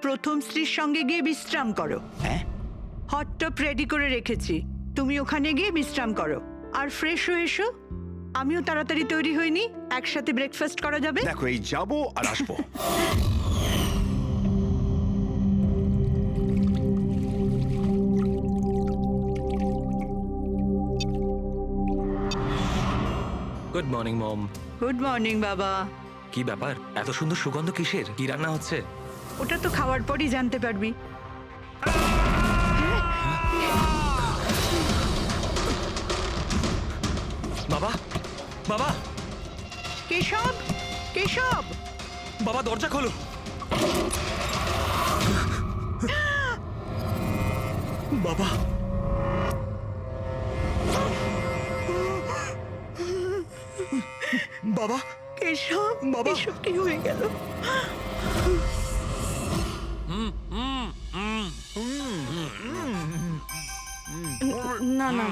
প্রথম স্ত্রীর সঙ্গে গিয়ে বিশ্রাম করো। হ্যাঁ, হট টপ রেডি করে রেখেছি, তুমি ওখানে গিয়ে বিশ্রাম করো আর ফ্রেশ হয়ে এসো। আমিও তাড়াতাড়ি তৈরি হইনি, একসাথে ব্রেকফাস্ট করা যাবে। দেখো এই যাবো আর আসবো। Good morning mom. Good morning বাবা। কি ব্যাপার, এত সুন্দর সুগন্ধ কিসের? কি রান্না হচ্ছে? ওটা তো খাওয়ার পরই জানতে পারবি। বাবা, বাবা, কেশব, কেশব, বাবা দরজা খোলো। বাবা, বাবা, কেশব, বাবা। এসব কি হয়ে গেল? না না,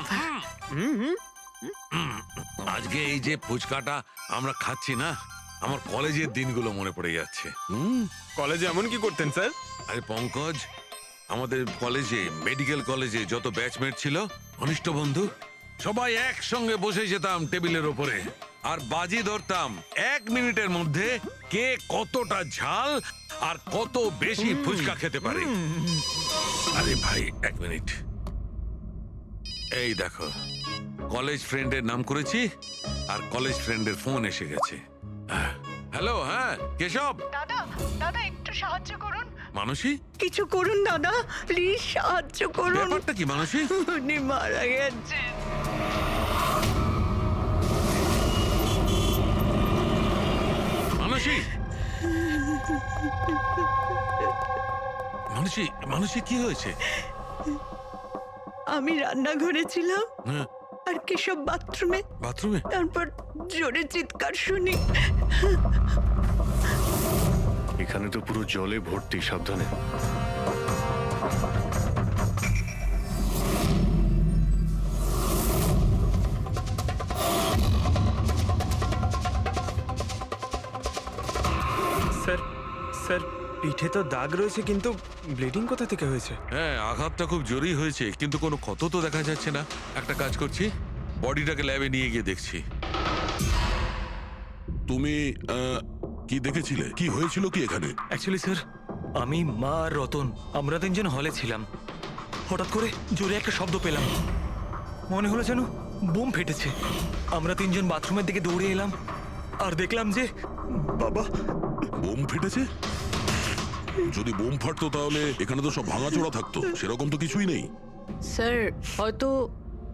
আজকে এই যে ফুচকাটা আমরা খাচ্ছি না, আমার কলেজের দিনগুলো মনে পড়ে যাচ্ছে। কলেজে এমন কি করতেন স্যার? আরে পঙ্কজ, আমাদের কলেজে, মেডিকেল কলেজে যত ব্যাচমেট ছিল, ঘনিষ্ঠ বন্ধু, সবাই একসঙ্গে বসে যেতাম টেবিলের ওপরে আর বাজি ধরতাম 1 মিনিটের মধ্যে কে কতটা ঝাল আর কত বেশি ফুচকা খেতে পারে। আরে ভাই 1 মিনিট, এই দেখো কলেজ ফ্রেন্ডের নাম করেছি আর কলেজ ফ্রেন্ডের ফোন এসে গেছে। হ্যালো, হ্যাঁ কেশব। দাদা, দাদা একটু সাহায্য করুন। মানসী, কিছু করুন দাদা, প্লিজ সাহায্য করুন। ব্যাপারটা কি মানসী? উনি মারা গেছেন। মানসী, মানসী, মানসী কি হয়েছে? আমি রান্নাঘরে ছিলাম হ্যাঁ, আর কেশব বাথরুমে, বাথরুমে? তারপর জোরে চিৎকার শুনি। এখানে তো পুরো জলে ভর্তি, সাবধানে। স্যার, স্যার পিঠে তো দাগ রয়েছে, কিন্তু ব্লিডিং কোথা থেকে হয়েছে? হ্যাঁ, আঘাতটা খুব জোরেই হয়েছে, কিন্তু কোনো ক্ষত তো দেখা যাচ্ছে না। একটা কাজ করছি, বডিটাকে ল্যাবে নিয়ে গিয়ে দেখছি। তুমি কি দেখেছিলে? কি হয়েছিল কি এখানে? অ্যাকচুয়ালি স্যার, আমি, মা আর রতন আমরা 3 জন হলে ছিলাম। হঠাৎ করে জোরে একটা শব্দ পেলাম, মনে হলো যেন বোম ফেটেছে। আমরা 3 জন বাথরুমের দিকে দৌড়ে এলাম আর দেখলাম যে বাবা। বোম ফেটেছে? যদি বোম ফাটতো তাহলে এখানে তো সব ভাঙাচোরা থাকতো, সেরকম তো কিছুই নেই। স্যার, হয়তো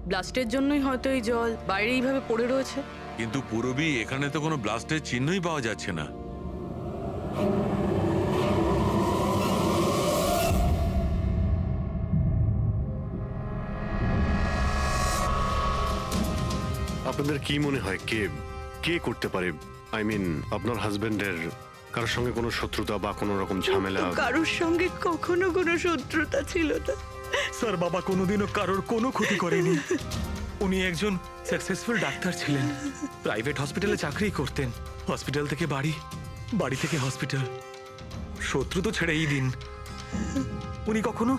ব্লাস্টের জন্যই হয়তো এই জল বাইরে এইভাবে পড়ে রয়েছে। কিন্তু পুরবি এখানে তো কোনো ব্লাস্টের চিহ্নই পাওয়া যাচ্ছে না। আপনাদের কি মনে হয় কে কে করতে পারে? আই মিন, আপনার হাজবেন্ডের কারোর সঙ্গে কোনো শত্রুতা বা কোনো রকম ঝামেলা? তো কারোর সঙ্গে কখনো কোনো শত্রুতা ছিল না। স্যার, বাবা কোনোদিনও কারোর কোনো ক্ষতি করেনি। উনি একজন সাকসেসফুল ডাক্তার ছিলেন, প্রাইভেট হসপিটালে চাকরি করতেন। হসপিটাল থেকে বাড়ি, বাড়ি থেকে হসপিটাল। শত্রু তো ছেড়েই দিন, উনি কখনো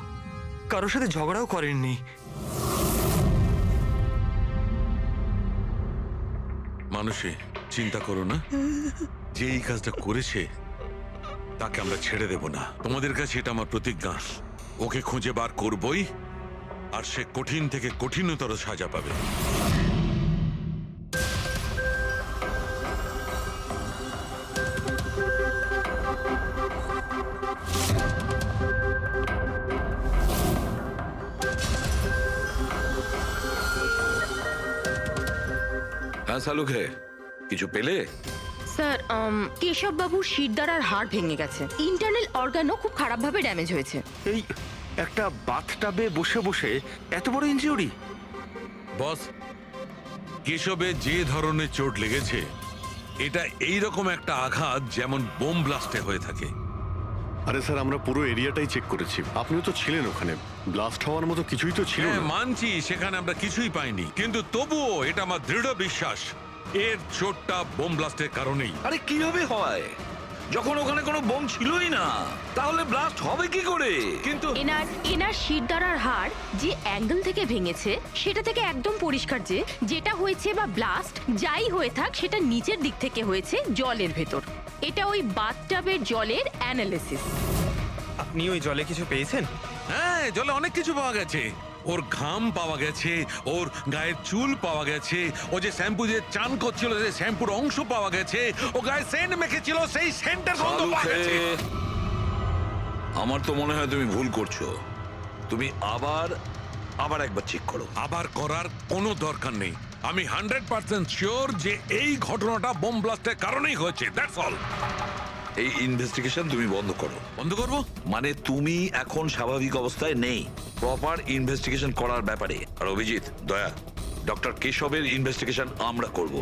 কারোর সাথে ঝগড়াও করেননি। মানুষে চিন্তা করো না, যে এই কাজটা করেছে তাকে আমরা ছেড়ে দেব না। তোমাদের কাছে এটা আমার প্রতিজ্ঞা, ওকে খুঁজে বার করবই আর সে কঠিন থেকে কঠিনতর সাজা পাবে। হ্যাঁ শালুকে, কিছু পেলে? স্যার, কেশব বাবুর শিরদাঁড়ার হাড় ভেঙে গেছে, ইন্টারনাল অর্গানও খুব খারাপভাবে ড্যামেজ হয়েছে। এই একটা বাথটাবে বসে বসে এত বড় ইনজিউরি? বস, কেশবের যে ধরনের চোট লেগেছে, এটা এইরকম একটা আঘাত যেমন বোম ব্লাস্টে হয়ে থাকে। আরে স্যার, আমরা পুরো এরিয়াটাই চেক করেছি, আপনিও তো ছিলেন ওখানে। ব্লাস্ট হওয়ার মতো কিছুই তো ছিল হ্যাঁ না। মানছি, সেখানে আমরা কিছুই পাইনি, কিন্তু তবুও এটা আমার দৃঢ় বিশ্বাস এর চোটটা বোম ব্লাস্টের কারণেই। আরে কিভাবে হয়? যখন ওখানে কোনো বোম ছিলই না, তাহলে ব্লাস্ট হবে কি করে? কিন্তু এনার শিরদাঁড়ার হাড় যে অ্যাঙ্গেল থেকে ভেঙেছে সেটা থেকে একদম পরিষ্কার যে যেটা হয়েছে বা ব্লাস্ট যাই হয়ে থাক সেটা নিচের দিক থেকে হয়েছে জলের ভেতর। এটা ওই বাথটাবের জলের অ্যানালিসিস। আপনি ওই জলে কিছু পেয়েছেন? হ্যাঁ, জলে অনেক কিছু পাওয়া গেছে। ওর ঘাম পাওয়া গেছে, ওর গায়ের চুল পাওয়া গেছে, ও যে শ্যাম্পু দিয়ে চান করছিল সেই শ্যাম্পুর অংশ পাওয়া গেছে, ও গায়ে সেন্ট মেখেছিল সেই সেন্টের গন্ধ পাওয়া গেছে। আমার তো মনে হয় তুমি ভুল করছো। তুমি আবার একবার চেক করো। আবার করার কোনো দরকার নেই। আমি 100% শিওর যে এই ঘটনাটা বোম ব্লাস্টের কারণেই হয়েছে। That's all. এই ইনভেস্টিগেশন তুমি বন্ধ করো। বন্ধ করবো? মানে তুমি এখন স্বাভাবিক অবস্থায় নেই। প্রপার ইনভেস্টিগেশন করার ব্যাপারে। আর অভিজিৎ, দয়া, ডক্টর কেশবের ইনভেস্টিগেশন আমরা করব।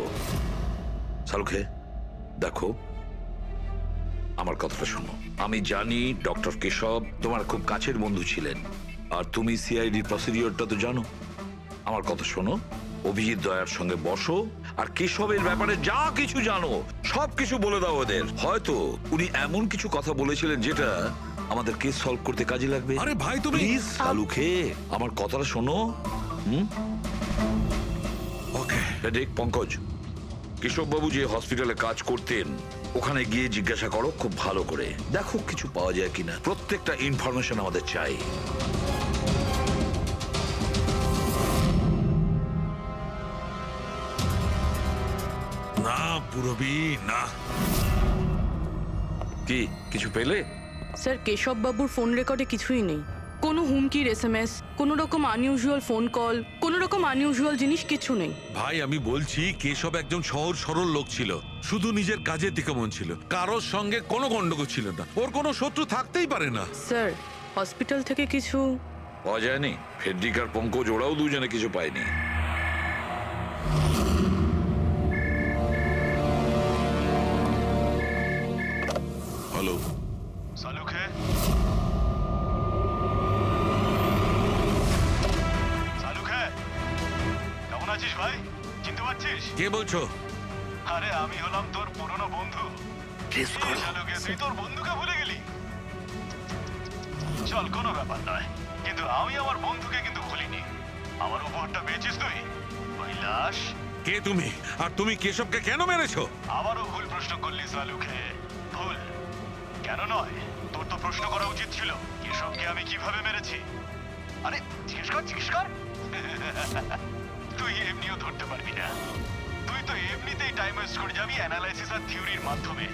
শালুখে, দেখো, আমার কথাটা শোনো। আমি জানি ডক্টর কেশব তোমার খুব কাছের বন্ধু ছিলেন, আর তুমি সিআইডি প্রসিডিওরটা তো জানো। আমার কথা শোনো, অভিজিৎ দয়ার সঙ্গে বসো, আর কেশবের ব্যাপারে যা কিছু জানো সব কিছু বলে দাও ওদের। হয়তো উনি এমন কিছু কথা বলেছিলেন যেটা আমাদের কেস সলভ করতে কাজে লাগবে। আরে ভাই, তুমি প্লিজ শালুখে, আমার কথাটা শোনো। ওকে। দেখ পঙ্কজ, কেশববাবু যে হসপিটালে কাজ করতেন ওখানে গিয়ে জিজ্ঞাসা করো খুব ভালো করে। দেখো কিছু পাওয়া যায় কিনা। প্রত্যেকটা ইনফরমেশন আমাদের চাই। না পুরবি, না। কি কিছু পেলে? স্যার, কেশব বাবুর ফোন রেকর্ডে কিছুই নেই। কোনো হুমকির এসএমএস, কোনো রকম আনইউজুয়াল ফোন কল, কোনো রকম আনইউজুয়াল জিনিস কিছু নেই। ভাই, আমি বলছি কেশব একজন সহজ সরল লোক ছিল, শুধু নিজের কাজের দিকে মন ছিল, কারোর সঙ্গে কোনো গন্ডগোল ছিল না। ওর কোনো শত্রু থাকতেই পারে না। স্যার, হসপিটাল থেকে কিছু পাওয়া যায়নি? ফেডরিক আর পঙ্কজ ওরাও দুজনে কিছু পায়নি। হ্যালো, সালুখে, সালুখে, কেমন আছিস ভাই? চিনতে পারছিস? কে বলছো? আরে আমি হলাম তোর পুরনো বন্ধু। সালুখে, তুই তোর বন্ধুকে ভুলে গেলি? চল, কোনো ব্যাপার নয়, কিন্তু আমি আমার বন্ধুকে কিন্তু ভুলিনি। আমার উপহারটা পেয়েছিস তুই? ওই লাশ। কে তুমি? আর তুমি কেশবকে কেন মেরেছো? আবারও ভুল প্রশ্ন করলি সালুখে। ভুল কেন নয়, তোর তো প্রশ্ন করা উচিত ছিল কেশবকে আমি কিভাবে মেরেছি। আরে জিজ্ঞেস কর, জিজ্ঞেস কর। তুই এমনিও ধরতে পারবি না। তুই তো এমনিতেই টাইম ওয়েস্ট করে যাবি অ্যানালাইসিস আর থিওরির মাধ্যমে।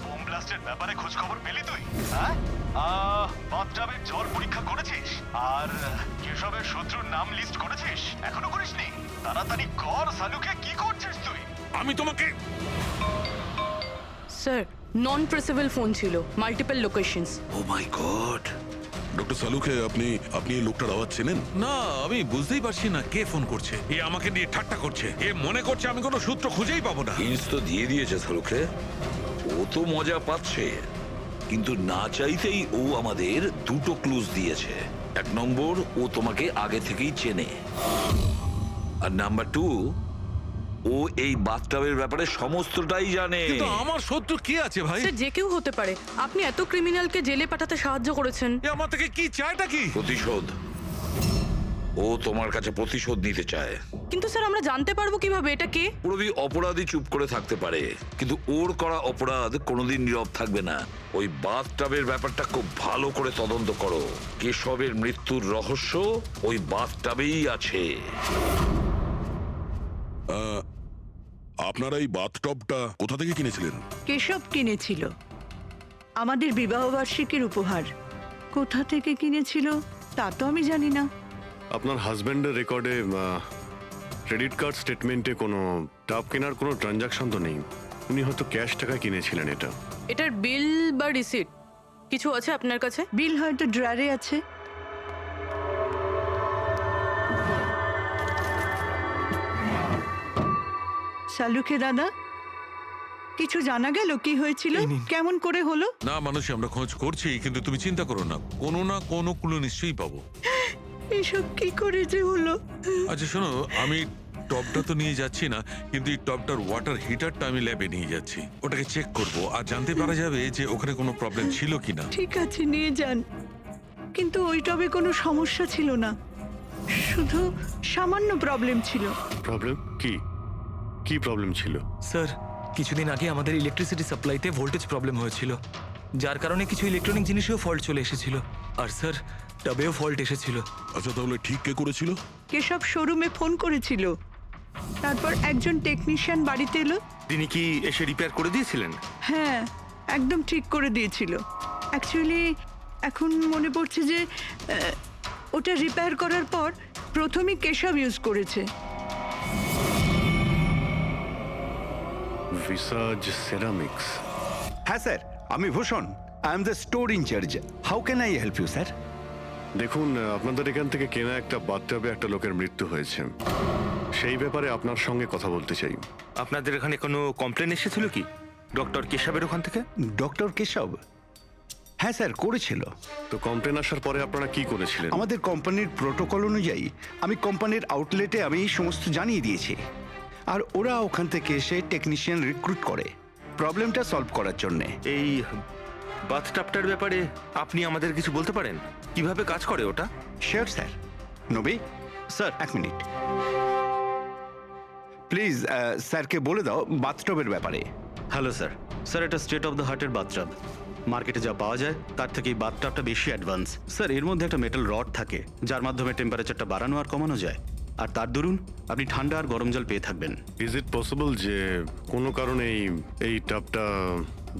বোম ব্লাস্টের ব্যাপারে খোঁজ খবর পেলি তুই? হ্যাঁ, বাথটাবের জল পরীক্ষা করেছিস? আর কেশবের শত্রুর নাম লিস্ট করেছিস? এখনো করিসনি? তাড়াতাড়ি কর সালুকে, কি করছিস তুই? আমি তোমাকে... স্যার, নন ট্রেসেবল ফোন ছিল, মাল্টিপল লোকেশনস। ও মাই গড। ডক্টর সালুখে, আপনি এই লোকটার আওয়াজ চেনেন? না, আমি বুঝতেই পারছি না কে ফোন করছে। এ আমাকে নিয়ে ঠাট্টা করছে। এ মনে করছে আমি কোনো সূত্র খুঁজেই পাবো না। হিন্টস তো দিয়ে দিয়েছে সালুখে। ও তো মজা পাচ্ছে, কিন্তু না চাইতেই ও আমাদের দুটো ক্লুজ দিয়েছে। এক নম্বর, ও তোমাকে আগে থেকেই চেনে, আর নাম্বার 2, ও এই বাথটাবের ব্যাপারে সমস্তটাই জানে। কিন্তু আমার শত্রু কি আছে ভাই? স্যার, যে কেউ হতে পারে। আপনি এত ক্রিমিনালকে জেলে পাঠাতে সাহায্য করেছেন। এ আমার থেকে কি চায়টা কি? প্রতিশোধ। ও তোমার কাছে প্রতিশোধ নিতে চায়। কিন্তু স্যার, আমরা জানতে পারবো কিভাবে এটা কে? পুরোপুরি অপরাধী চুপ করে থাকতে পারে, কিন্তু ওর করা অপরাধ কোনোদিন নীরব থাকবে না। ওই বাথটাবের ব্যাপারটা খুব ভালো করে তদন্ত করো। কেশবের মৃত্যুর রহস্য ওই বাথটাবেই আছে। আপনারা এই বাথটবটা কোথা থেকে কিনেছিলেন? কেশব কিনেছিল, আমাদের বিবাহবার্ষিকীর উপহার। কোথা থেকে কিনেছিল তা তো আমি জানি না। আপনার হাজব্যান্ডের রেকর্ডে ক্রেডিট কার্ড স্টেটমেন্টে কোনো টাব কেনার কোনো ট্রানজাকশন তো নেই। উনি হয়তো ক্যাশ টাকা কিনেছিলেন এটা। এটার বিল বা রিসিট কিছু আছে আপনার কাছে? বিল হয়তো ড্রয়ারে আছে। সালুখে দাদা, কিছু জানা গেল কি হয়েছিল, কেমন করে হলো? না মানুষ, আমরা খোঁজ করছি, কিন্তু তুমি চিন্তা করো না, কোনো না কোনো ক্লু নিশ্চয়ই পাবো। এসব কি করে যে হলো? আচ্ছা শোনো, আমি টবটা তো নিয়ে যাচ্ছি না, কিন্তু এই টবটার ওয়াটার হিটারটা আমি ল্যাবে নিয়ে যাচ্ছি। ওটাকে চেক করব আর জানতে পারা যাবে যে ওখানে কোনো প্রবলেম ছিল কিনা। ঠিক আছে, নিয়ে যান। কিন্তু ওই টবে কোনো সমস্যা ছিল না, শুধু সামান্য প্রবলেম ছিল। প্রবলেম কি? কি প্রবলেম ছিল? স্যার কিছুদিন আগে আমাদের ইলেকট্রিসিটি সাপ্লাইতে ভোল্টেজ প্রবলেম হয়েছিল, যার কারণে কিছু ইলেকট্রনিক জিনিসেও ফল্ট চলে এসেছিল। আর স্যার টবেও ফল্ট এসেছিল। আচ্ছা তাহলে ঠিক কে করেছিল? কেশব শোরুমে ফোন করেছিল, তারপর একজন টেকনিশিয়ান বাড়িতে এলো। তিনি কি এসে রিপেয়ার করে দিয়েছিলেন? হ্যাঁ, একদম ঠিক করে দিয়েছিল। অ্যাকচুয়ালি এখন মনে পড়ছে যে ওটা রিপেয়ার করার পর প্রথমেই কেশব ইউজ করেছে। ভিসাজ সেরামিক্স। হ্যাঁ স্যার, আমি Bhushan. I am the store incharge. How can I help you sir? দেখুন, আপনাদের এখান থেকে কেনা একটা বাথটাবে একটা লোকের মৃত্যু হয়েছে। সেই ব্যাপারে আপনার সঙ্গে কথা বলতে চাই। আপনাদের এখানে কোনো কমপ্লেন এসেছিল কি ডক্টর কেশবের ওখান থেকে? ডক্টর কেশব? হ্যাঁ স্যার, করেছিল। তো কমপ্লেন আসার পরে আপনারা কি করেছিলেন? আমাদের কোম্পানির প্রোটোকল অনুযায়ী আমি কোম্পানির আউটলেটে আমি এই সমস্ত জানিয়ে দিয়েছি, আর ওরা ওখান থেকে এসে টেকনিশিয়ান রিক্রুট করে প্রবলেমটা সলভ করার জন্যে। এই বাথটাবটার ব্যাপারে আপনি আমাদের কিছু বলতে পারেন? কিভাবে কাজ করে ওটা? Sure sir. নবী স্যার, এক মিনিট প্লিজ, স্যারকে বলে দাও বাথটবের ব্যাপারে। Hello sir. স্যার, এটা স্টেট অফ দ্য হার্টের বাথটাব। মার্কেটে যা পাওয়া যায় তার থেকে এই বাথটাবটা বেশি অ্যাডভান্স। স্যার, এর মধ্যে একটা মেটাল রড থাকে যার মাধ্যমে টেম্পারেচারটা বাড়ানো আর কমানো যায়, আর তার দরুন আপনি ঠান্ডা আর গরম জল পেয়ে থাকবেন। ইজ ইট পসিবল যে কোনো কারণে এই টাবটা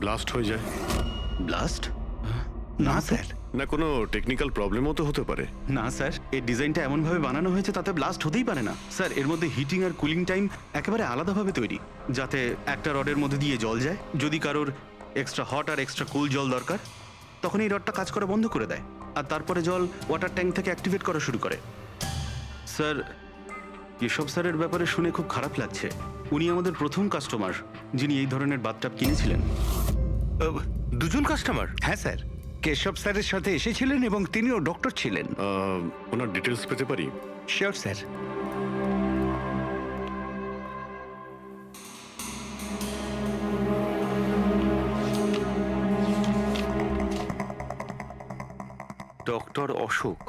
ব্লাস্ট হয়ে যায়? ব্লাস্ট? না স্যার। না কোনো টেকনিক্যাল প্রবলেমও তো হতে পারে। না স্যার, এই ডিজাইনটা এমনভাবে বানানো হয়েছে তাতে ব্লাস্ট হতেই পারে না। স্যার, এর মধ্যে হিটিং আর কুলিং টাইম একেবারে আলাদাভাবে তৈরি, যাতে একটা রডের মধ্যে দিয়ে জল যায়। যদি কারোর এক্সট্রা হট আর এক্সট্রা কুল জল দরকার, তখন এই রডটা কাজ করা বন্ধ করে দেয়, আর তারপরে জল ওয়াটার ট্যাঙ্ক থেকে অ্যাক্টিভেট করা শুরু করে। স্যার, এসব স্যারের ব্যাপারে শুনে খুব খারাপ লাগছে। উনি আমাদের প্রথম কাস্টমার যিনি এই ধরনের বাথটাব কিনেছিলেন। দুজন কাস্টমার? হ্যাঁ স্যার, কেশব স্যারের সাথে এসেছিলেন এবং তিনিও ডক্টর ছিলেন। ওনার ডিটেলস পেতে পারি? Sure sir. Doctor Ashok,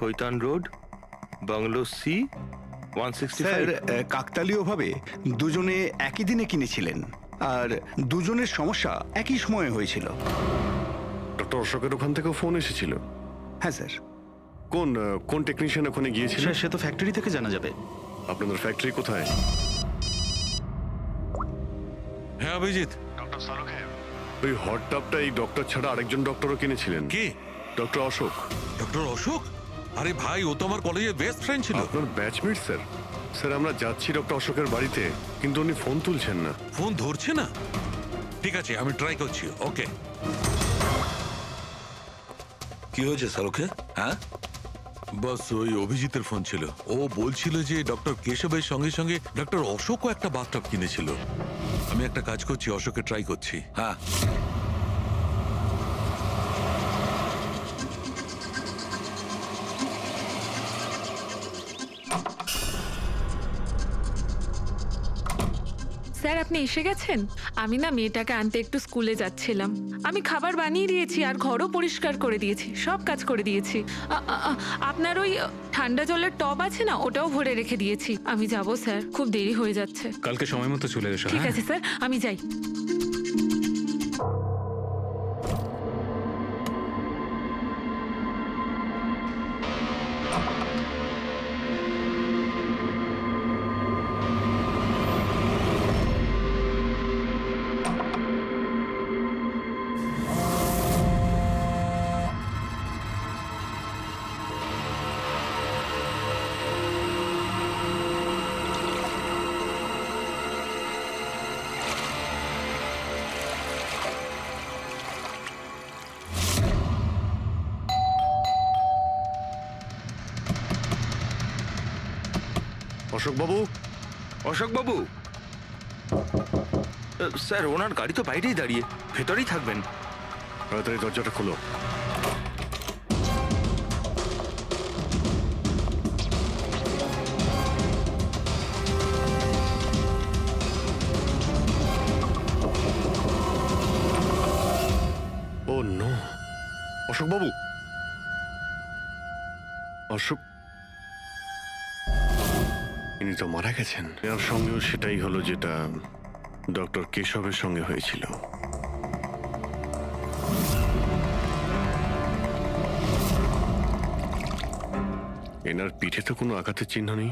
Kaitan road, bungalow C, 165। Sir, কাকতালীয়ভাবে দুজনে একই দিনে কিনেছিলেন, আর দুজনের সমস্যা একই সময়ে হয়েছিল। ডক্টর অশোকের ওখান থেকেও ফোন এসেছিল? হ্যাঁ স্যার। কোন টেকনিশিয়ান ওখানে গিয়েছিল? স্যার, সে তো ফ্যাক্টরি থেকে জানা যাবে। আপনাদের ফ্যাক্টরি কোথায়? হ্যাঁ অভিজিৎ। ডক্টর সালুখে, ওই হট টাবটা এই ডক্টর ছাড়া আরেকজন ডক্টরও কিনেছিলেন। কে? ডক্টর অশোক। ডক্টর অশোক? আরে ভাই, ও তো আমার কলেজের বেস্ট ফ্রেন্ড ছিল। আপনার ব্যাচমেট স্যার। স্যার, আমরা যাচ্ছি ডক্টর অশোকের বাড়িতে, কিন্তু উনি ফোন তুলছেন না। ফোন ধরছে না? ঠিক আছে, আমি ট্রাই করছি। ওকে। কি হয়েছে শাহরুখে? হ্যাঁ, বস ওই অভিজিতের ফোন ছিল। ও বলছিল যে ডক্টর কেশবের সঙ্গে সঙ্গে ডক্টর অশোকও একটা বাথটাব কিনেছিল। আমি একটা কাজ করছি, অশোকে ট্রাই করছি। হ্যাঁ। স্যার, আপনি এসে গেছেন? আমি না মেয়েটাকে আনতে একটু স্কুলে যাচ্ছিলাম। আমি খাবার বানিয়ে দিয়েছি আর ঘরও পরিষ্কার করে দিয়েছি, সব কাজ করে দিয়েছি। আপনার ওই ঠান্ডা জলের টব আছে না, ওটাও ভরে রেখে দিয়েছি। আমি যাব স্যার, খুব দেরি হয়ে যাচ্ছে। কালকে সময় মতো চলে এসো। ঠিক আছে স্যার, আমি যাই। অশোক বাবু। অশোক বাবু? স্যার, ওনার গাড়ি তো বাইরেই দাঁড়িয়ে, ভেতরেই থাকবেন। তাড়াতাড়ি দরজাটা খোলো। অশোকবাবু, অশোক, ইনি তো মারা গেছেন। এর সঙ্গেও সেটাই হলো যেটা ডক্টর কেশবের সঙ্গে হয়েছিল। এনার পিঠে তো কোনো আঘাতের চিহ্ন নেই।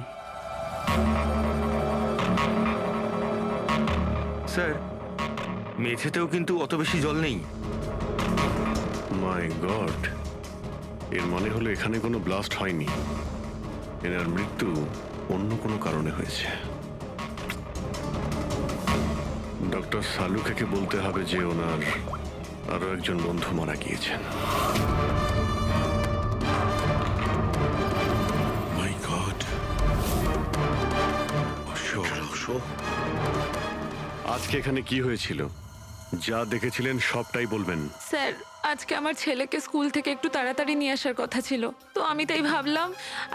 স্যার, মেঝেতেও কিন্তু অত বেশি জল নেই। মাই গড, এর মানে হলো এখানে কোনো ব্লাস্ট হয়নি, এনার মৃত্যু অন্য কোনো কারণে হয়েছে। ডক্টর সালুকে বলতে হবে যে ওনার আরো একজন বন্ধু মারা গিয়েছেন। মাই গড। আজকে এখানে কি হয়েছিল? যা দেখেছিলেন সবটাই বলবেন। স্যার, আজকে আমার ছেলেকে স্কুল থেকে একটু তাড়াতাড়ি নিয়ে আসার কথা ছিল, তো আমি তাই ভাবলাম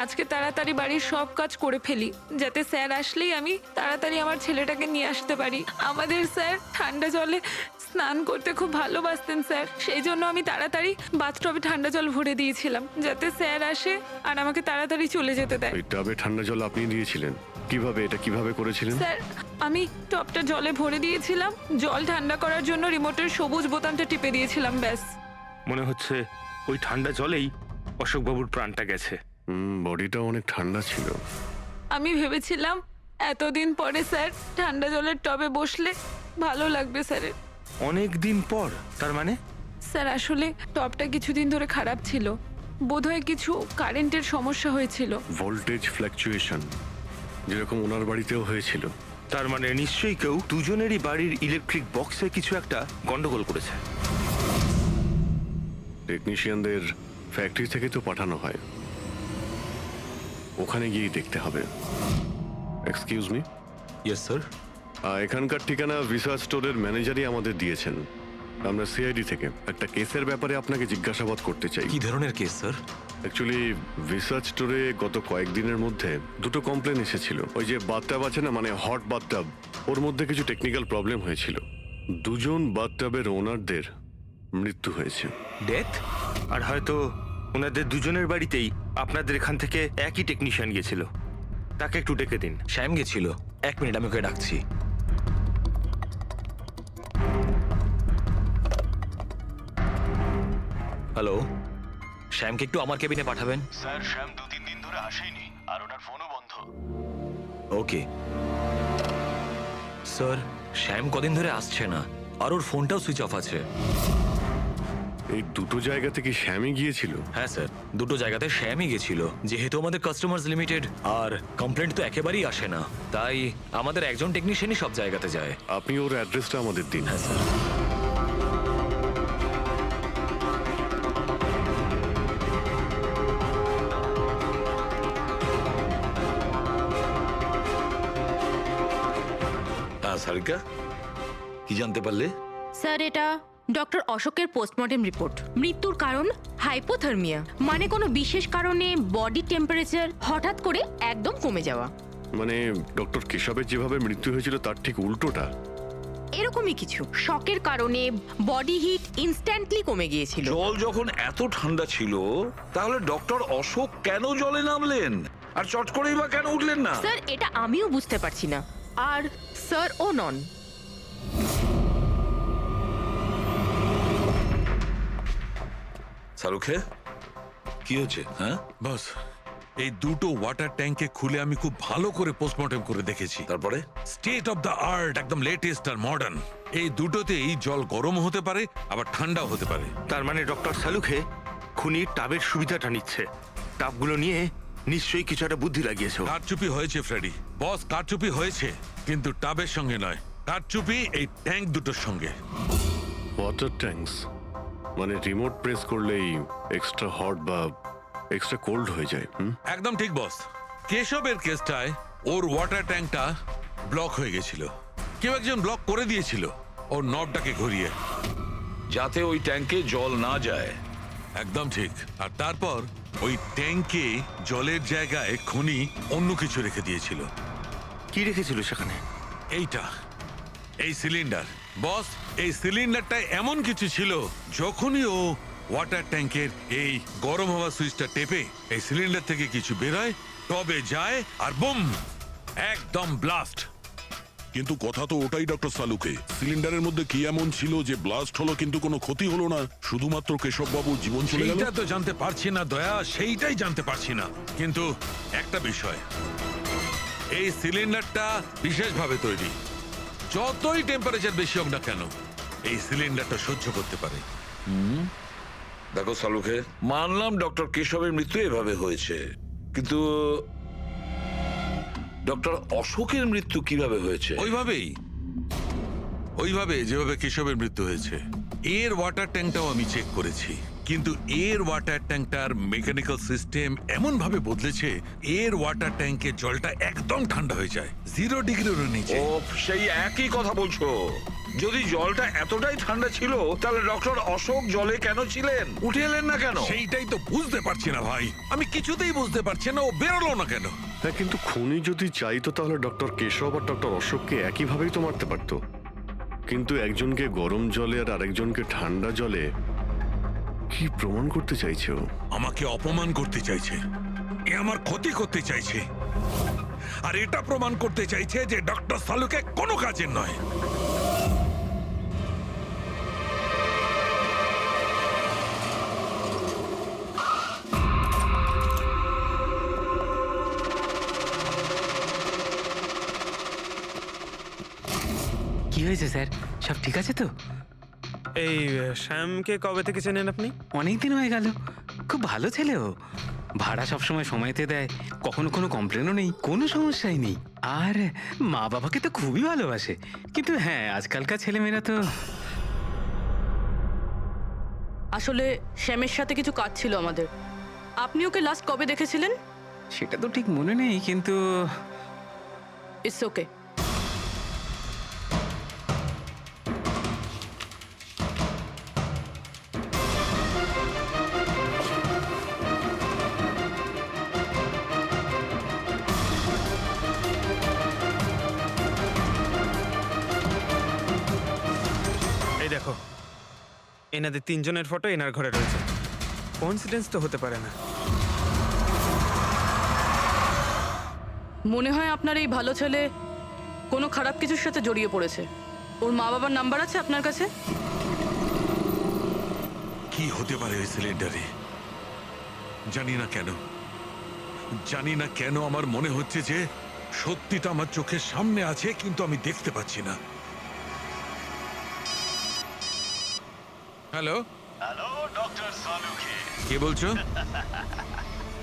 আজকে তাড়াতাড়ি বাড়ির সব কাজ করে ফেলি, যাতে স্যার আসলেই আমি তাড়াতাড়ি আমার ছেলেটাকে নিয়ে আসতে পারি। আমাদের স্যার ঠান্ডা জলে স্নান করতে খুব ভালোবাসতেন স্যার, সেই জন্য আমি তাড়াতাড়ি বাথটবে ঠান্ডা জল ভরে দিয়েছিলাম, যাতে স্যার আসে আর আমাকে তাড়াতাড়ি চলে যেতে দেয়। ওই টাবে ঠান্ডা জল আপনি দিয়েছিলেন? কিভাবে, এটা কিভাবে করেছিলেন? স্যার, আমি টবটা জলে ভরে দিয়েছিলাম, জল ঠান্ডা করার জন্য রিমোটের সবুজ বোতামটা টিপে দিয়েছিলাম, ব্যাস। মনে হচ্ছে ওই ঠান্ডা জলেই অশোকবাবুর প্রাণটা গেছে। বডিটা অনেক ঠান্ডা ছিল। আমি ভেবেছিলাম এতদিন পরে স্যার ঠান্ডা জলের টবে বসলে ভালো লাগবে স্যারের। অনেক দিন পর? তার মানে? স্যার, আসলে টবটা কিছুদিন ধরে খারাপ ছিল, বোধহয় কিছু কারেন্টের সমস্যা হয়েছিল। ভোল্টেজ ফ্ল্যাকচুয়েশন, যেরকম ওনার বাড়িতেও হয়েছিল। তার মানে নিশ্চয়ই কেউ দুজনেরই বাড়ির ইলেকট্রিক বক্সে কিছু একটা গন্ডগোল করেছে। টেকনিশিয়ানদের ফ্যাক্টরি থেকে তো পাঠানো হয়, ওখানে গিয়েই দেখতে হবে। Excuse me. Yes sir. এখানকার ঠিকানা ভিসা স্টোরের ম্যানেজারই আমাদের দিয়েছেন। আমরা সিআইডি থেকে একটা কেসের ব্যাপারে আপনাকে জিজ্ঞাসাবাদ করতে চাই। কি ধরনের কেস স্যার? অ্যাকচুয়ালি ভিসা স্টোরে গত কয়েকদিনের মধ্যে দুটো কমপ্লেন এসেছিল। ওই যে বাথটাব আছে না, মানে হট বাথটাব, ওর মধ্যে কিছু টেকনিক্যাল প্রবলেম হয়েছিল। দুজন বাথটাবের ওনারদের মৃত্যু হয়েছে। ডেথ? আর হয়তো ওনাদের দুজনের বাড়িতেই আপনাদের এখান থেকে একই টেকনিশিয়ান গিয়েছিল। তাকে একটু ডেকে দিন। শ্যাম গেছিল। 1 মিনিট, আমি ওকে ডাকছি। হ্যালো, শ্যামকে একটু আমার কেবিনে পাঠাবেন। স্যার, শ্যাম 2-3 দিন ধরে আসেনি আর ওনার ফোনও বন্ধ। ওকে স্যার, শ্যাম কদিন ধরে আসছে না আর ওর ফোনটাও সুইচ অফ আছে। এই দুটো জায়গা থেকে শ্যামই গিয়েছিল? হ্যাঁ স্যার, দুটো জায়গাতে শ্যামই গেছিল। যেহেতু আমাদের কাস্টমার্স লিমিটেড আর কমপ্লেন্ট তো একেবারেই আসে না, তাই আমাদের একজন টেকনিশিয়ানই সব জায়গাতে যায়। আপনি ওর অ্যাড্রেসটা আমাদের দিন। হ্যাঁ স্যার। হ্যাঁ সারিকা, কি জানতে পারলে? স্যার, এটা ডক্টর অশোকের পোস্টমর্টেম রিপোর্ট। মৃত্যুর কারণ হাইপোথার্মিয়া, মানে কোনো বিশেষ কারণে বডি টেম্পারেচার হঠাৎ করে একদম কমে যাওয়া। মানে ডক্টর কেশবের যেভাবে মৃত্যু হয়েছিল তার ঠিক উল্টোটা? এরকমই কিছু। শকের কারণে বডি হিট ইনস্ট্যান্টলি কমে গিয়েছিল। জল যখন এত ঠান্ডা ছিল, তাহলে ডক্টর অশোক কেন জলে নামলেন আর চট করেই বা কেন উঠলেন না? স্যার, এটা আমিও বুঝতে পারছি না। আর স্যার ও নন। শাহরুখে, কি হচ্ছে? হ্যাঁ বস, এই দুটো ওয়াটার ট্যাঙ্কে খুলে আমি খুব ভালো করে পোস্টমর্টেম করে দেখেছি। তারপরে? স্টেট অফ দ্য আর্ট, একদম লেটেস্ট আর মডার্ন। এই দুটোতেই জল গরম হতে পারে, আবার ঠান্ডাও হতে পারে। তার মানে ডক্টর সালুখে খুনির টাবের সুবিধাটা নিচ্ছে। টাবগুলো নিয়ে নিশ্চয়ই কিছু একটা বুদ্ধি লাগিয়েছে। কারচুপি হয়েছে ফ্রেডি, বস, কারচুপি হয়েছে, কিন্তু টাবের সঙ্গে নয়। কারচুপি এই ট্যাঙ্ক দুটোর সঙ্গে। ওয়াটার ট্যাঙ্কস মানে রিমোট প্রেস করলেই এক্সট্রা হট বা এক্সট্রা কোল্ড হয়ে যায়। একদম ঠিক বস। কেশবের কেসটায় ওর ওয়াটার ট্যাঙ্কটা ব্লক হয়ে গেছিল। কেউ একজন ব্লক করে দিয়েছিল ওর নবটাকে ঘুরিয়ে, যাতে ওই ট্যাঙ্কে জল না যায়। একদম ঠিক। আর তারপর ওই ট্যাঙ্কে জলের জায়গায় খুনি অন্য কিছু রেখে দিয়েছিল। কি রেখেছিল সেখানে? এইটা, এই সিলিন্ডার। বস, এই সিলিন্ডারটা এমন কিছু ছিল, যখনই ও ওয়াটার ট্যাঙ্কের এই গরম হওয়া সুইচটা টেপে এই সিলিন্ডার থেকে কিছু বেরোয়, টবে যায় আর বুম, একদম ব্লাস্ট। কিন্তু কথা তো ওটাই ডক্টর সালুকে, সিলিন্ডারের মধ্যে কি এমন ছিল যে ব্লাস্ট হলো কিন্তু কোনো ক্ষতি হলো না, শুধুমাত্র কেশববাবুর জীবন চলে গেল? সেইটা তো জানতে পারছি না দয়া, সেইটাই জানতে পারছি না। কিন্তু একটা বিষয়, এই সিলিন্ডারটা বিশেষভাবে তৈরি, যতই টেম্পারেচার বেশি হোক না কেন এই সিলিন্ডারটা সহ্য করতে পারে। দেখো সালুকে, মানলাম ডক্টর কেশবের মৃত্যু এভাবে হয়েছে, কিন্তু ডক্টর অশোকের মৃত্যু কিভাবে হয়েছে? ওইভাবে যেভাবে কেশবের মৃত্যু হয়েছে। এর ওয়াটার ট্যাঙ্কটাও আমি চেক করেছি, কিন্তু এর ওয়াটার ট্যাঙ্কটার মেকানিক্যাল সিস্টেম এমন ভাবে বদলেছে, এর ওয়াটার ট্যাঙ্কের জলটা একদম ঠান্ডা হয়ে যায় 0 ডিগ্রিরও নিচে। ও, সেই একই কথা বলছো? যদি জলটা এতটাই ঠান্ডা ছিল তাহলে ডক্টর অশোক জলে কেন ছিলেন? উঠে এলেন না কেন? সেইটাই তো বুঝতে পারছি না ভাই, আমি কিছুতেই বুঝতে পারছি না ও বেরোলো না কেন। হ্যাঁ, কিন্তু খুনি যদি চাইতো তাহলে ডক্টর কেশব আর ডক্টর অশোককে একইভাবেই তো মারতে পারতো। কিন্তু একজনকে গরম জলে আর আরেকজনকে ঠান্ডা জলে, কি প্রমাণ করতে চাইছে ও? আমাকে অপমান করতে চাইছে, এ আমার ক্ষতি করতে চাইছে, আর এটা প্রমাণ করতে চাইছে যে ডক্টর সালুকে কোনো কাজের নয়। কি হয়েছে স্যার, সব ঠিক আছে তো? এই শ্যামকে কবে থেকে চেনেন আপনি? অনেক দিন হয়ে গেল, খুব ভালো ছেলে ও। ভাড়া সবসময় সময়তে দেয়, কখনো কোনো কমপ্লেনও নেই, কোনো সমস্যাই নেই। আর মা বাবাকে তো খুবই ভালোবাসে। কিন্তু হ্যাঁ, আজকালকার ছেলেমেয়েরা তো। আসলে শ্যামের সাথে কিছু কাজ ছিল আমাদের। আপনি ওকে লাস্ট কবে দেখেছিলেন? সেটা তো ঠিক মনে নেই, কিন্তু ইটস ওকে। এই দেখো, এনাদের 3 জনের ফটো এনার ঘরে রয়েছে। কোইন্সিডেন্স তো হতে পারে না। মনে হয় আপনার এই ভালো ছেলে কোনো খারাপ কিছুর সাথে জড়িয়ে পড়েছে। ওর মা বাবার নাম্বার আছে আপনার কাছে? কি হতে পারে ওই সিলিন্ডারে? জানি না কেন আমার মনে হচ্ছে যে সত্যিটা আমার চোখের সামনে আছে, কিন্তু আমি দেখতে পাচ্ছি না। হ্যালো, হ্যালো ডক্টর সালুকে, কে বলছো?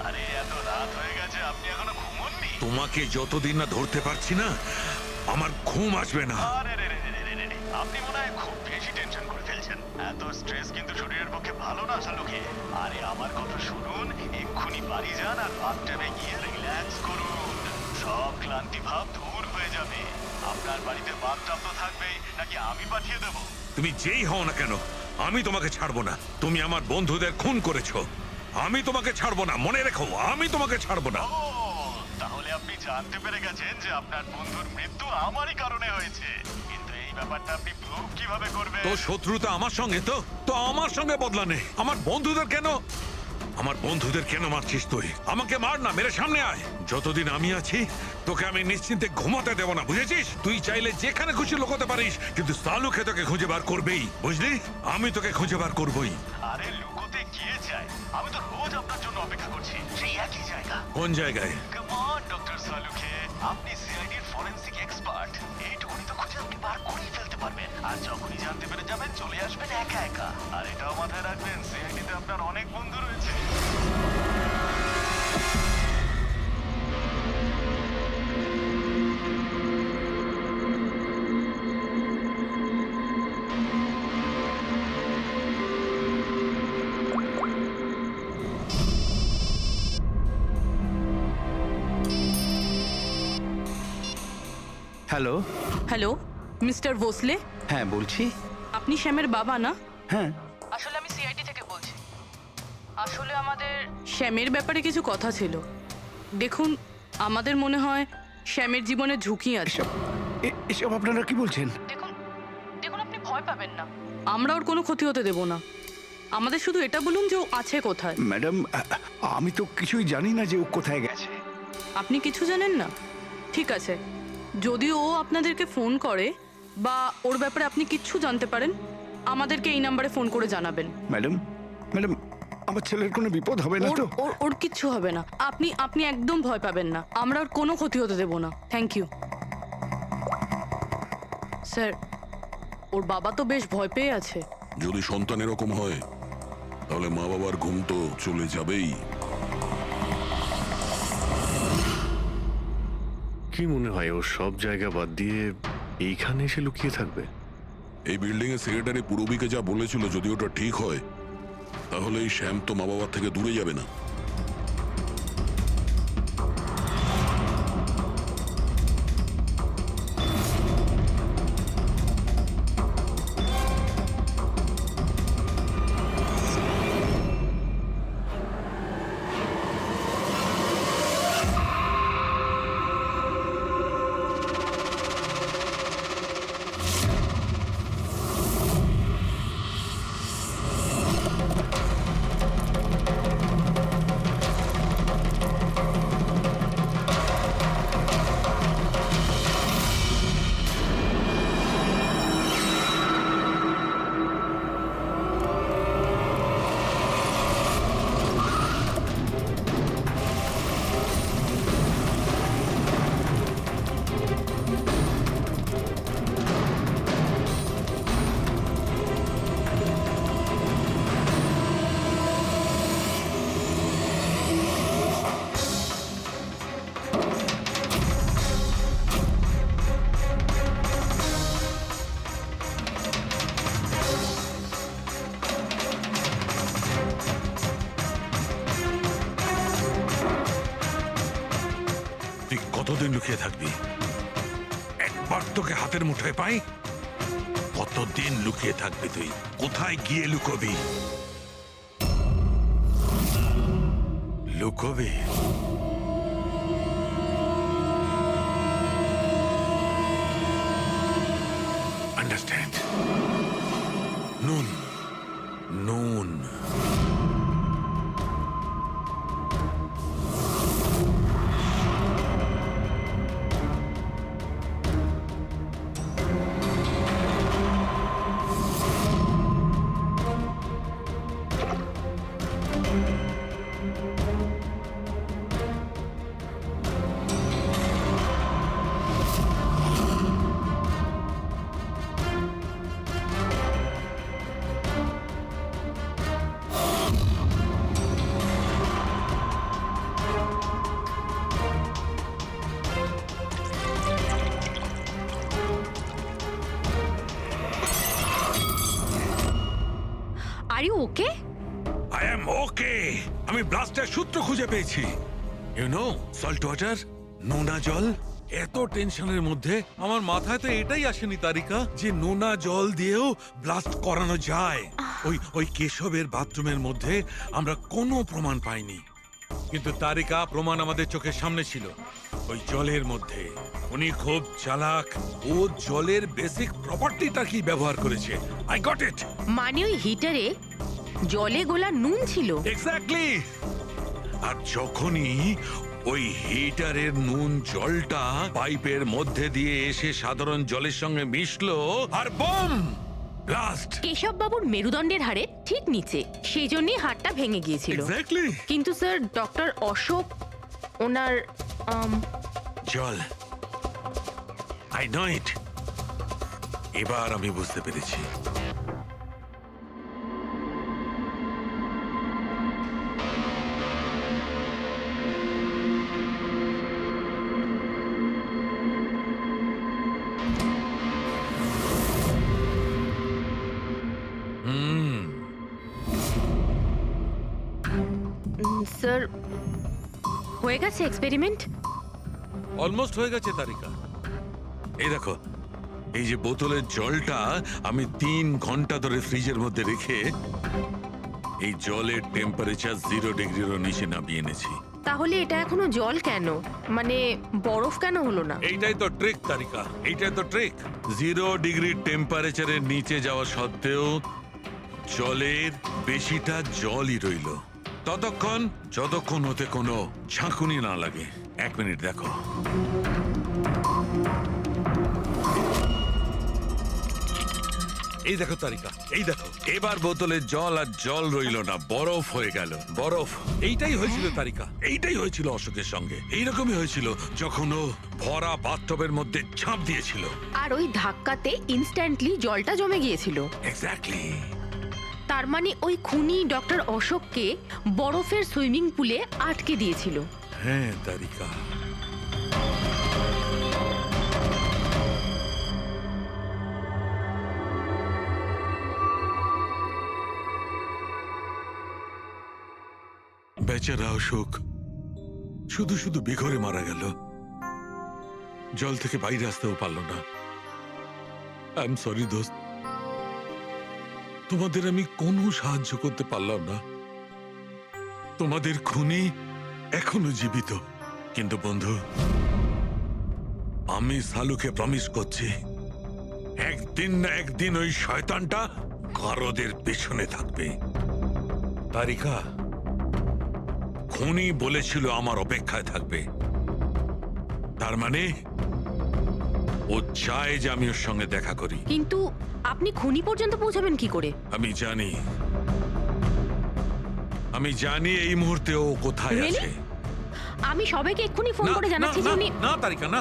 আরে এত রাত হয়ে গেছে, আপনি এখনো ঘুমোননি? তোমাকে যতদিন না ধরতে পারছি না আমার ঘুম আসবে না। আরে রে রে রে রে রে রে, আপনি মনে হয় খুব বেশি টেনশন করে ফেলছেন। এত স্ট্রেস কিন্তু শরীরের পক্ষে ভালো না সালুকে। আরে আমার কথা শুনুন, এক্ষুনি বাড়ি যান আর বাথটাবে গিয়ে রিল্যাক্স করুন, সব ক্লান্তি ভাব দূর হয়ে যাবে। আপনার বাড়িতে বাথটাব তো থাকবেই, নাকি আমি পাঠিয়ে দেবো? তুমি যেই হও না কেন আমি তোমাকে ছাড়বো না। তুমি আমার বন্ধুদের খুন করেছো, আমি তোমাকে ছাড়বো না, মনে রেখো, আমি তোমাকে ছাড়বো না। ও, তাহলে আপনি জানতে পেরে গেছেন যে আপনার বন্ধুর মৃত্যু আমারই কারণে হয়েছে। কিন্তু এই ব্যাপারটা আপনি প্রুভ কিভাবে করবেন? তো শত্রুতা আমার সঙ্গে, তো আমার সঙ্গে বদলা নে। আমার বন্ধুদের কেন মারছিস তুই? আমাকে মার না, মেরে সামনে আয়। যতদিন আমি আছি তোকে আমি নিশ্চিন্তে ঘুমাতে দেব না, বুঝেছিস? তুই চাইলে যেখানে খুশি লুকোতে পারিস, কিন্তু সালুকে তোকে খুঁজে বার করবেই, বুঝলি? আমি তোকে খুঁজে বার করবই। আরে লুকোতে গিয়ে চাই, আমি তো রোজ আপনার জন্য অপেক্ষা করছি, সেই একই জায়গা। কোন জায়গায়? কাম অন ডক্টর সালুকে, আপনি সিআইডির ফরেনসিক এক্সপার্ট, এইটুকুনি তো খুঁজে আপনি বার করেই ফেলতে পারবেন। আর যখনই জানতে পেরে যাবেন চলে আসবেন একা একা। আর এটাও মাথায় রাখবেন, সিআইডিতে আপনার অনেক বন্ধু রয়েছে। হ্যালো। Hello, mister Bhosle? হ্যাঁ, বলছি। আপনি শ্যামের বাবা না? হ্যাঁ। আসলে আমি সিআইডি থেকে বলছি। আসলে আমাদের শ্যামের ব্যাপারে কিছু কথা ছিল। দেখুন, আমাদের মনে হয় শ্যামের জীবনে ঝুঁকি আছে। এসব আপনারা কি বলছেন? দেখুন, আপনি ভয় পাবেন না, আমরা ওর কোনো ক্ষতি হতে দেব না। আমাদের শুধু এটা বলুন যে ও আছে কোথায়। ম্যাডাম, আমি তো কিছুই জানি না যে ও কোথায় গেছে। আপনি কিছু জানেন না? ঠিক আছে, যদি ও আপনাদেরকে ফোন করে বা ওর ব্যাপারে আপনি কিচ্ছু জানতে পারেন, আমাদেরকে এই নাম্বারে ফোন করে জানাবেন। ম্যাডাম, ম্যাডাম, আমার ছেলের কোনো বিপদ হবে না ওর তো? ওর ওর কিচ্ছু হবে না, আপনি একদম ভয় পাবেন না, আমরা ওর কোনো ক্ষতি হতে দেব না। Thank you sir. ওর বাবা তো বেশ ভয় পেয়ে আছে। যদি সন্তান এরকম হয় তাহলে মা বাবার ঘুম তো চলে যাবেই। কি মনে হয় ও সব জায়গা বাদ দিয়ে এইখানে এসে লুকিয়ে থাকবে? এই বিল্ডিং এর সেক্রেটারি পূরবীকে যা বলেছিল, যদি ওটা ঠিক হয় তাহলে এই শ্যাম তো মা বাবার থেকে দূরে যাবে না। তুই কতদিন লুকিয়ে থাকবি? একবার তোকে হাতের মুঠোয় পাই, কতদিন লুকিয়ে থাকবি তুই? কোথায় গিয়ে লুকোবি? লুকোবি? আন্ডারস্ট্যান্ড? নুন, নুন। Are you okay? I am okay. আমি ব্লাস্টের সূত্র খুঁজে পেয়েছি। ইউ নো, সল্ট ওয়াটার, নোনা জল। এত টেনশনের মধ্যে আমার মাথায় তো এটাই আসেনি তারিকা যে নোনা জল দিয়েও ব্লাস্ট করানো যায়। ওই কেশবের বাথরুমের মধ্যে আমরা কোনো প্রমাণ পাইনি, কিন্তু তারিকা প্রমাণ আমাদের চোখের সামনে ছিল। ওই জলের মধ্যে উনি খুব চালাক, ও জলের বেসিক প্রপার্টিটা কি ব্যবহার করেছে। I got it. মানে ওই হিটারে জলে গোলা নুন ছিল? এক্স্যাক্টলি। আর যখনই ওই হিটারের নুন জলটা পাইপের মধ্যে দিয়ে এসে সাধারণ জলের সঙ্গে মিশলো, আর বম, ব্লাস্ট। কেশব বাবুর মেরুদণ্ডের হাড়ে ঠিক নিচে, সেই জন্যই হাড়টা ভেঙে গিয়েছিল। এক্স্যাক্টলি। কিন্তু স্যার, ডক্টর অশোক ওনার জল, আই নো ইট। এবার আমি বুঝতে পেরেছি। স্যার, হয়ে গেছে এক্সপেরিমেন্ট? অলমোস্ট হয়ে গেছে তারিকা। এই দেখো, এই যে বোতলের জলটা আমি 3 ঘন্টা ধরে ফ্রিজের মধ্যে রেখে এই জলের টেম্পারেচার 0 ডিগ্রিরও নিচে নামিয়ে এনেছি। তাহলে এটা এখনো জল কেন, মানে বরফ কেন হলো না? এইটাই তো ট্রিক তারিকা, এইটাই তো ট্রিক। 0 ডিগ্রি টেম্পারেচারের নিচে যাওয়া সত্ত্বেও জলের বেশিটা জলই রইল ততক্ষণ যতক্ষণ ওতে কোনো ঝাঁকুনি না লাগে। 1 মিনিট দেখো। এই দেখো তারিকা, এই দেখো, এবার বোতলে জল আর জল রইল না, বরফ হয়ে গেল। বরফ। এইটাই হয়েছিল তারিকা, এইটাই হয়েছিল অশোকের সঙ্গে। এইরকমই হয়েছিল যখন ও ভরা বাথটবের মধ্যে ঝাঁপ দিয়েছিল। আর ওই ধাক্কাতে ইনস্ট্যান্টলি জলটা জমে গিয়েছিল। এক্স্যাক্টলি। তার মানে ওই খুনি ডক্টর অশোককে বরফের সুইমিং পুলে আটকে দিয়েছিল। হ্যাঁ তারিকা। বেচারা অশোক শুধু শুধু বেঘরে মারা গেল, জল থেকে বাইরে আসতেও পারল না। আই এম সরি দোস্ত, তোমাদের আমি কোনো সাহায্য করতে পারলাম না। তোমাদের খুনি এখনো জীবিত, কিন্তু বন্ধু আমি সালুকে প্রমিস করছি একদিন না একদিন ওই শয়তানটা গারদের পেছনে থাকবে। তারিকা, খুনি বলেছিল আমার অপেক্ষায় থাকবে, তার মানে ও চায় যে আমি ওর সঙ্গে দেখা করি। কিন্তু আপনি খুনি পর্যন্ত পৌঁছাবেন কি করে? আমি জানি এই মুহূর্তে ও কোথায় Really? আছে। আমি সবাইকে এক্ষুনি ফোন করে জানাচ্ছি যে উনি... না তারিকা, না।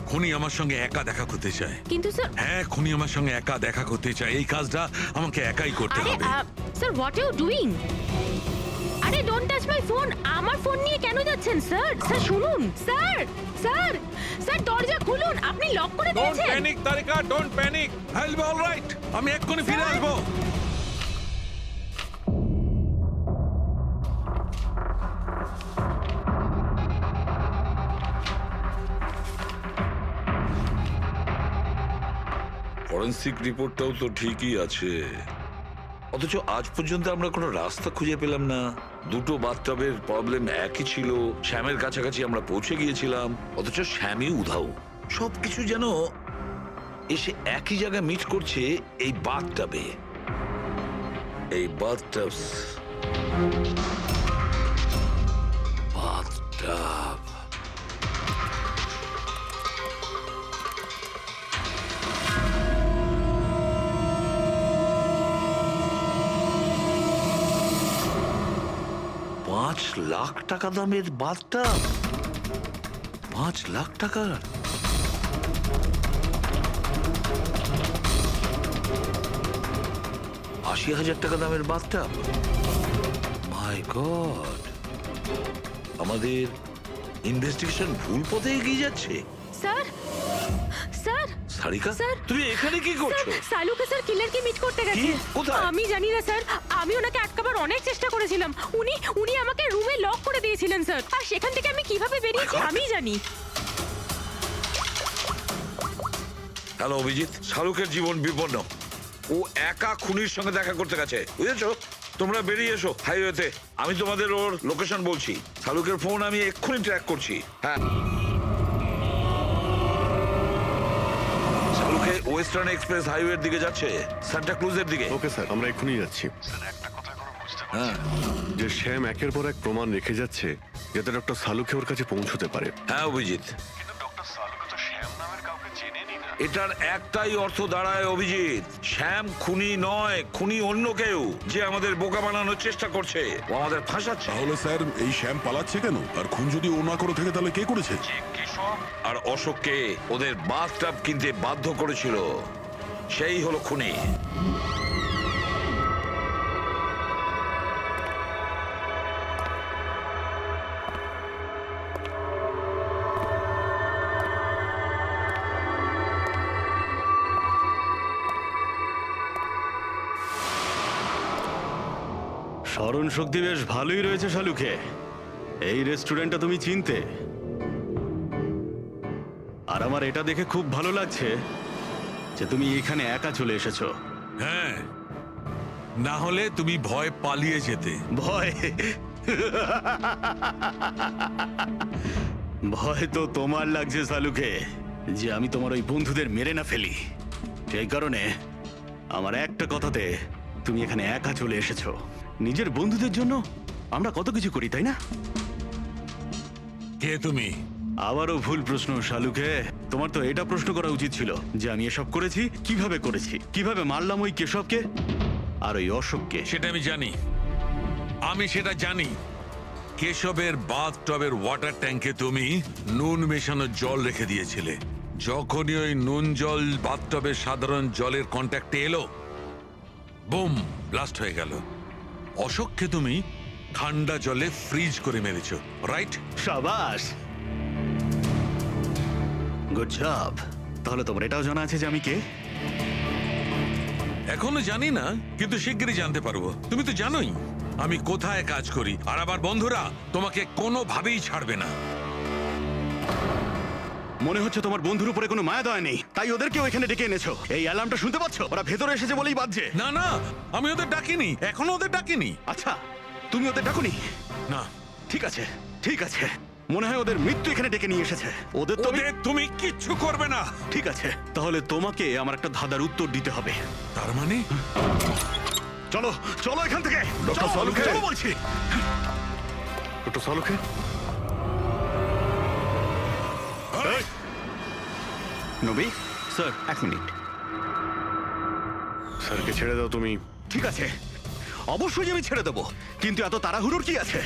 খুনি আমার সঙ্গে একা দেখা করতে চায়। কিন্তু স্যার... হ্যাঁ, খুনি আমার সঙ্গে একা দেখা করতে চায়। এই কাজটা আমাকে একাই করতে আরে হবে। Sir, what you doing? আরে ডোন্ট টাচ মাই ফোন। আমার ফোন নিয়ে কেন যাচ্ছেন স্যার? স্যার শুনুন, স্যার স্যার স্যার দরজা খুলুন, আপনি লক করে ডোন্ট দিয়েছেন। Panic Tarika, don't panic. I'll be alright, আমি এক্ষুনি ফিরে আসবো। ফরেন্সিক রিপোর্টটাও তো ঠিকই আছে, অথচ আজ পর্যন্ত আমরা কোনো রাস্তা খুঁজে পেলাম না। দুটো বাথটবের প্রবলেম একই ছিল, শ্যামের কাছাকাছি আমরা পৌঁছে গিয়েছিলাম, অথচ শ্যামই উধাও। সবকিছু যেন এসে একই জায়গায় মিট করছে এই বাথটবে। এই বাথটব বাথটব $5,00,000 দামের বাথটব। 5,00,000 টাকার? $80,000 দামের বাথটব? মাই গড, আমাদের ইনভেস্টিগেশন ভুল পথে এগিয়ে যাচ্ছে। স্যার স্যার সারিকা, স্যার, তুমি এখানে কি করছো? স্যার, সালুকে স্যার কিলারকে মিট করতে গেছে। কি? কোথায়? আমি জানি না স্যার, আমি ওনাকে আটকাবার অনেক চেষ্টা করেছিলাম। উনি আমাকে রুমে লক করে দিয়েছিলেন স্যার, আর সেখান থেকে আমি কিভাবে বেরিয়েছি আমি জানি। হ্যালো অভিজিৎ, শাহরুখের জীবন বিপন্ন। ও একা খুনির সঙ্গে দেখা করতে গেছে, বুঝেছো? তোমরা বেরিয়ে এসো হাইওয়েতে, আমি তোমাদের ওর লোকেশন বলছি। শাহরুখের ফোন আমি এক্ষুনি ট্র্যাক করছি। হ্যাঁ, শাহরুখে ওয়েস্টার্ন এক্সপ্রেস হাইওয়ের দিকে যাচ্ছে, সান্টা ক্রুজের দিকে। ওকে স্যার, আমরা এক্ষুনি যাচ্ছি। হ্যাঁ যে শ্যাম একের পর এক প্রমাণ রেখে যাচ্ছে যাতে ডক্টর সালুকে ওর কাছে পৌঁছতে পারে। হ্যাঁ অভিজিৎ, কিন্তু ডক্টর সালুকে তো শ্যাম নামের কাউকে চেনেনি না। এটার একটাই অর্থ দাঁড়ায় অভিজিৎ, শ্যাম খুনি নয়, খুনি অন্য কেউ যে আমাদের বোকা বানানোর চেষ্টা করছে, ও আমাদের ফাঁসাচ্ছে। তাহলে স্যার এই শ্যাম পালাচ্ছে কেন? আর খুন যদি ও না করে থাকে তাহলে কে করেছে? আর অশোককে ওদের বাথটব কিনতে বাধ্য করেছিল, সেই হলো খুনি। স্মরণ শক্তি বেশ ভালোই রয়েছে শালুকে। এই রেস্টুরেন্টটা তুমি চিনতে, আর আমার এটা দেখে খুব ভালো লাগছে যে তুমি এখানে একা চলে এসেছো। হ্যাঁ, না হলে তুমি ভয় পালিয়ে যেতে। ভয়? ভয় তো তোমার লাগছে শালুকে, যে আমি তোমার ওই বন্ধুদের মেরে না ফেলি। সেই কারণে আমার একটা কথাতে তুমি এখানে একা চলে এসেছো। নিজের বন্ধুদের জন্য আমরা কত কিছু করি, তাই না? কে তুমি? আবারও ভুল প্রশ্ন শালুকে। তোমার তো এটা প্রশ্ন করা উচিত ছিল যে আমি এসব করেছি, কিভাবে মারলাম ওই কেশবকে আর ওই অশোককে। সেটা আমি সেটা জানি। কেশবের বাথটবের ওয়াটার ট্যাঙ্কে তুমি নুন মেশানো জল রেখে দিয়েছিলে। যখনই ওই নুন জল বাথটবের সাধারণ জলের কন্ট্যাক্টে এলো, বুম, ব্লাস্ট হয়ে গেল। অশোককে তুমি ঠান্ডা জলে ফ্রিজ করে মেরেছো, রাইট? সাবাস, গুড জব। তাহলে তোমার এটাও জানা আছে যে আমি কে? এখনো জানি না, কিন্তু শিগগিরই জানতে পারবো। তুমি তো জানোই আমি কোথায় কাজ করি, আর আমার বন্ধুরা তোমাকে কোনোভাবেই ছাড়বে না। মনে হচ্ছে তোমার বন্ধুর উপরে কোনো মায়া দয়া নেই, তাই ওদেরকেও এখানে ডেকে এনেছো। এই অ্যালার্মটা শুনতে পাচ্ছ? ওরা ভেতরে এসেছে বলেই বাজছে। না না, আমি ওদের ডাকিনি, এখনো ওদের ডাকিনি। আচ্ছা, তুমি ওদের ডাকুনি? না। ঠিক আছে, ঠিক আছে। মনে হয় ওদের মৃত্যু এখানে ডেকে নিয়ে এসেছে। ওদের তুমি কিচ্ছু করবে না। ঠিক আছে, তাহলে তোমাকে আমার একটা ধাঁধার উত্তর দিতে হবে। তার মানে? চলো চলো এখান থেকে। ডক্টর সালুকে, চলো বলছি। ডক্টর সালুকে, নবী স্যার, 1 মিনিট। স্যারকে ছেড়ে দাও তুমি। ঠিক আছে, অবশ্যই আমি ছেড়ে দেবো, কিন্তু এত তাড়াহুড়োর কি আছে?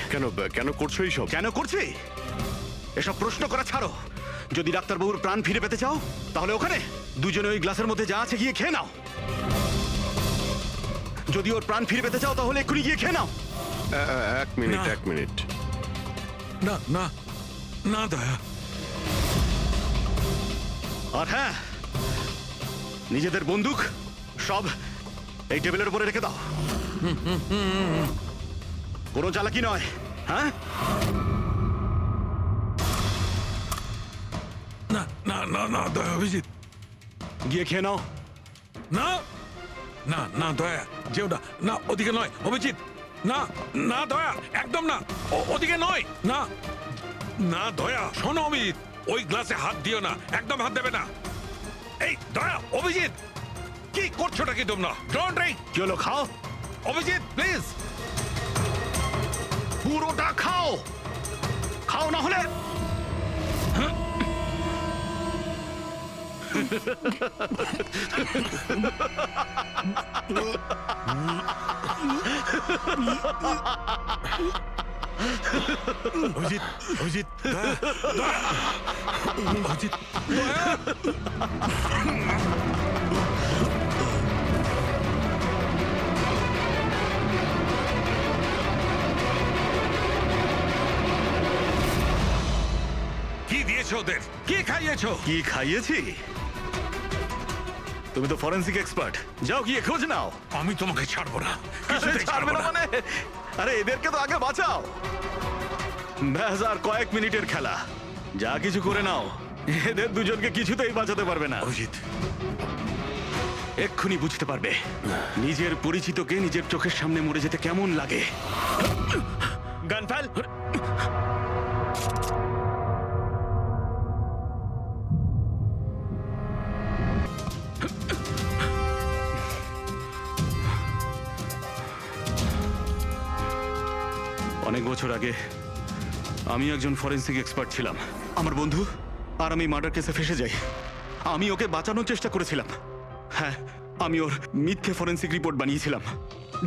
কেন করছো এইসব? কেন করছি এসব প্রশ্ন করা ছাড়ো। যদি ডাক্তারবাবুর প্রাণ ফিরে পেতে চাও, তাহলে ওখানে দুজনে ওই গ্লাসের মধ্যে যা আছে গিয়ে খেয়ে নাও। যদি ওর প্রাণ ফিরে পেতে চাও, তাহলে এক্ষুনি গিয়ে খেয়ে নাও। 1 মিনিট। না না না দয়া। আর হ্যাঁ, নিজেদের বন্দুক সব এই টেবিলের উপরে রেখে দাও। কোনো চালাকি নয়, হ্যাঁ? না না না না দয়া, অভিজিৎ গিয়ে খেয়ে নাও। না না না দয়া, যেও না, না ওদিকে নয় অভিজিৎ, না না দয়া, একদম না, ওদিকে নয়, না না দয়া, শোনো অভিজিৎ, ওই গ্লাসে হাত দিও না, একদম হাত দেবে না। এই দয়া, অভিজিৎ কি করছোটা কি তোমরা? ডোন্ট রে। কি হলো? খাও অভিজিৎ প্লিজ। পুরোটা খাও, খাও না হলে। অভিজিৎ, অভিজিৎ, দয়া, দয়া, অভিজিৎ, দয়া। কি দিয়েছো ওদের? কি খাইয়েছো? কি খাইয়েছি? তুমি তো ফরেনসিক এক্সপার্ট, যাও গিয়ে খোঁজ নাও। আমি তোমাকে ছাড়বো না, কিছুতেই ছাড়বো না। মানে আরে এদেরকে তো আগে বাঁচাও। ব্যাস, আর কয়েক মিনিটের খেলা, যা কিছু করে নাও। এদের দুজনকে কিছুতেই বাঁচাতে পারবে না। অভিজিৎ, এক্ষুনি বুঝতে পারবে নিজের পরিচিতকে নিজের চোখের সামনে মরে যেতে কেমন লাগে। গান ফেল। অনেক বছর আগে আমি একজন ফরেনসিক এক্সপার্ট ছিলাম। আমার বন্ধু আর আমি মার্ডার কেসে ফেসে যাই। আমি ওকে বাঁচানোর চেষ্টা করেছিলাম। হ্যাঁ, আমি ওর মিথ্যে ফরেনসিক রিপোর্ট বানিয়েছিলাম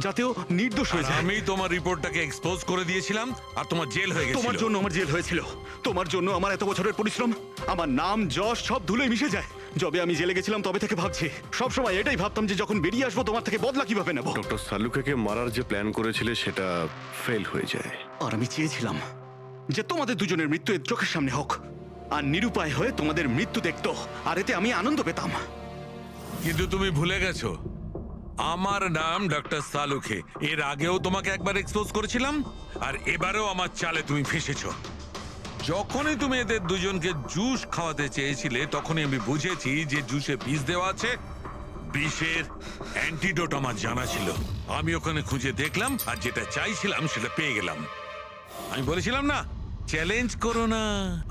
যাতে ও নির্দোষ হয়ে যায়। আমি তোমার রিপোর্টটাকে এক্সপোজ করে দিয়েছিলাম আর তোমার জেল হয়ে গেছিল। তোমার জন্য আমার জেল হয়েছিল। তোমার জন্য আমার এত বছরের পরিশ্রম, আমার নাম যশ সব ধুলোয় মিশে যায়। যবে আমি জেলে গেছিলাম তবে থেকে ভাবছি, সব সময় এটাই ভাবতাম যে যখন বেরিয়ে আসবো তোমার থেকে বদলা কিভাবে নেব। ডক্টর সালুকে মারার যে প্ল্যান করেছিলে সেটা ফেল হয়ে যায়। আর আমি চেয়েছিলাম যে তোমাদের দুজনের মৃত্যু এর চোখের সামনে হোক, আর নিরুপায় হয়ে তোমাদের মৃত্যু দেখতো, আর এতে আমি আনন্দ পেতাম। কিন্তু তুমি ভুলে গেছো, আমার নাম ডক্টর সালুকে। এর আগেও তোমাকে একবার এক্সপোজ করেছিলাম, আর এবারেও আমার চালে তুমি ফেসেছো। যখনই তুমি এদের দুজনকে জুস খাওয়াতে চেয়েছিলে, তখনই আমি বুঝেছি যে জুসে বিষ দেওয়া আছে। বিষের অ্যান্টিডোট আমার জানা ছিল। আমি ওখানে খুঁজে দেখলাম, আর যেটা চাইছিলাম সেটা পেয়ে গেলাম। আমি বলেছিলাম না, চ্যালেঞ্জ করো না,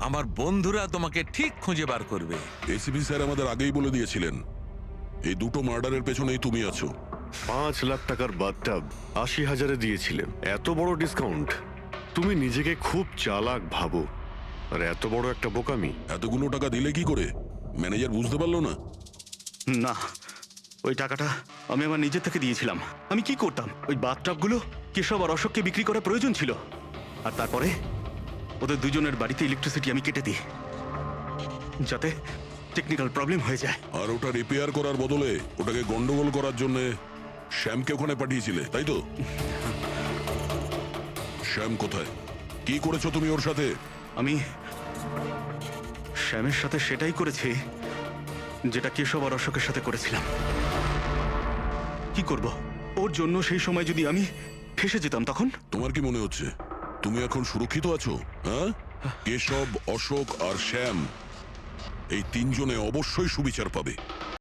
আমার বন্ধুরা তোমাকে ঠিক খুঁজে বার করবে। এসিপি স্যার আমাদের আগেই বলে দিয়েছিলেন এই দুটো মার্ডারের পেছনেই তুমি আছো। 5 লাখ টাকার বাথটাব 80,000-এ দিয়েছিলেন। এত বড় ডিসকাউন্ট? তুমি নিজেকে খুব চালাক ভাবো, আর এত বড় একটা বোকামি। এতগুলো টাকা দিলে কি করে? ম্যানেজার বুঝতে পারলো না? না, ওই টাকাটা আমি আমার নিজের থেকে দিয়েছিলাম। আমি কি করতাম, ওই বাথটাবগুলো কেশব আর অশোককে বিক্রি করা প্রয়োজন ছিল, আর তারপরে ওদের দুজনের বাড়িতে ইলেকট্রিসিটি আমি কেটে দিই, যাতে টেকনিক্যাল প্রবলেম হয়ে যায়। আর ওটা রিপেয়ার করার বদলে ওটাকে গন্ডগোল করার জন্য শ্যামকে ওখানে পাঠিয়েছিলে, তাই তো? শ্যাম কোথায়? কি করেছো তুমি ওর সাথে? আমি শ্যামের সাথে সেটাই করেছি যেটা কেশব আর অশোকের সাথে করেছিলাম। কি করব, ওর জন্য সেই সময় যদি আমি ফেসে যেতাম তখন? তোমার কি মনে হচ্ছে তুমি এখন সুরক্ষিত আছো? হ্যাঁ, কেশব, অশোক আর শ্যাম এই তিনজনে অবশ্যই সুবিচার পাবে।